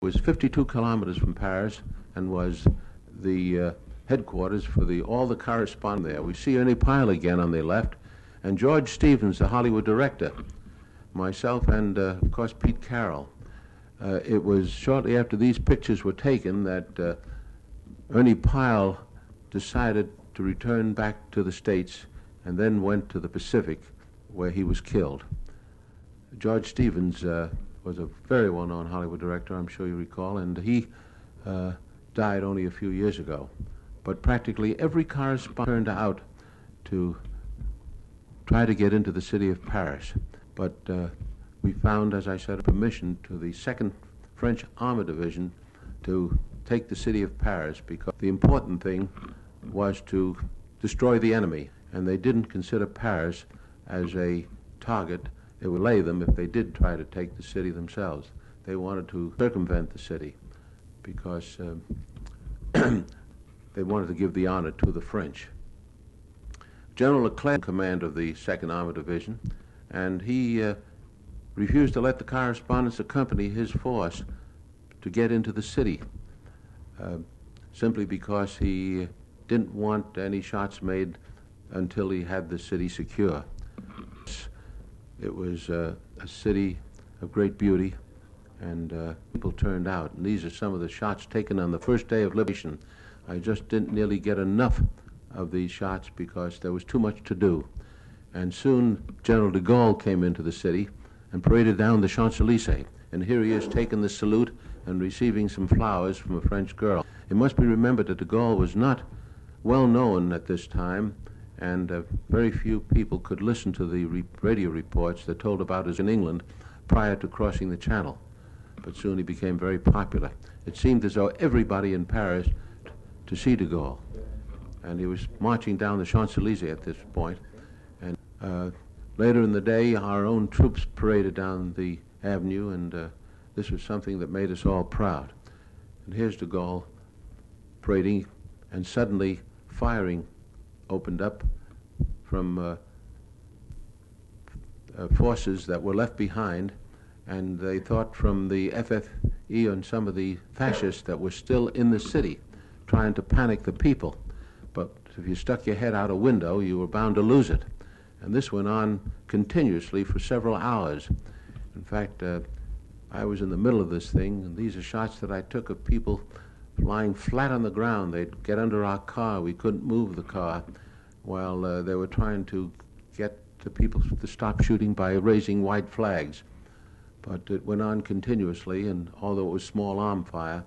was 52 kilometers from Paris and was the headquarters for all the correspondence there. We see Ernie Pyle again on the left, and George Stevens, the Hollywood director, myself, and of course Pete Carroll. It was shortly after these pictures were taken that Ernie Pyle decided to return back to the States and then went to the Pacific, where he was killed. George Stevens was a very well-known Hollywood director, I'm sure you recall, and he died only a few years ago. But practically every correspondent turned out to try to get into the city of Paris. But we found, as I said, permission to the 2nd French Armored Division to take the city of Paris, because the important thing was to destroy the enemy, and they didn't consider Paris as a target. It would lay them if they did try to take the city themselves. They wanted to circumvent the city because they wanted to give the honor to the French. General Leclerc, command of the 2nd Armored Division, and he refused to let the correspondents accompany his force to get into the city, simply because he didn't want any shots made until he had the city secure. It was a city of great beauty, and people turned out. And these are some of the shots taken on the first day of liberation. I just didn't nearly get enough of these shots because there was too much to do. And soon General de Gaulle came into the city and paraded down the champs-elysées. And here he is taking the salute and receiving some flowers from a French girl. It must be remembered that de Gaulle was not well known at this time, and very few people could listen to the radio reports that told about us in England prior to crossing the Channel. But soon he became very popular. It seemed as though everybody in Paris to see de Gaulle. And he was marching down the Champs-Elysées at this point. And later in the day, our own troops paraded down the avenue, and this was something that made us all proud. And here's de Gaulle parading, and suddenly firing opened up from forces that were left behind, and they thought from the FFE and some of the fascists that were still in the city trying to panic the people. But if you stuck your head out a window, you were bound to lose it. And this went on continuously for several hours. In fact, I was in the middle of this thing, and these are shots that I took of people lying flat on the ground. They'd get under our car. We couldn't move the car while they were trying to get the people to stop shooting by raising white flags. But it went on continuously, and although it was small arm fire,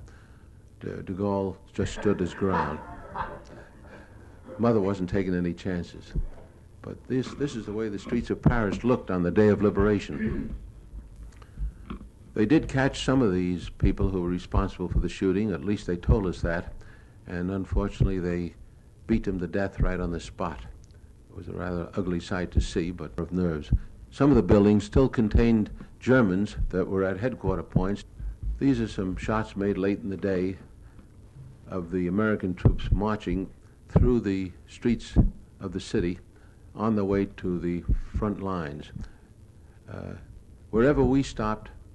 de Gaulle just stood his ground. Mother wasn't taking any chances. But this is the way the streets of Paris looked on the day of liberation. They did catch some of these people who were responsible for the shooting, at least they told us that, and unfortunately they beat them to death right on the spot. It was a rather ugly sight to see, but of nerves. Some of the buildings still contained Germans that were at headquarter points. These are some shots made late in the day of the American troops marching through the streets of the city on the way to the front lines. Wherever we stopped,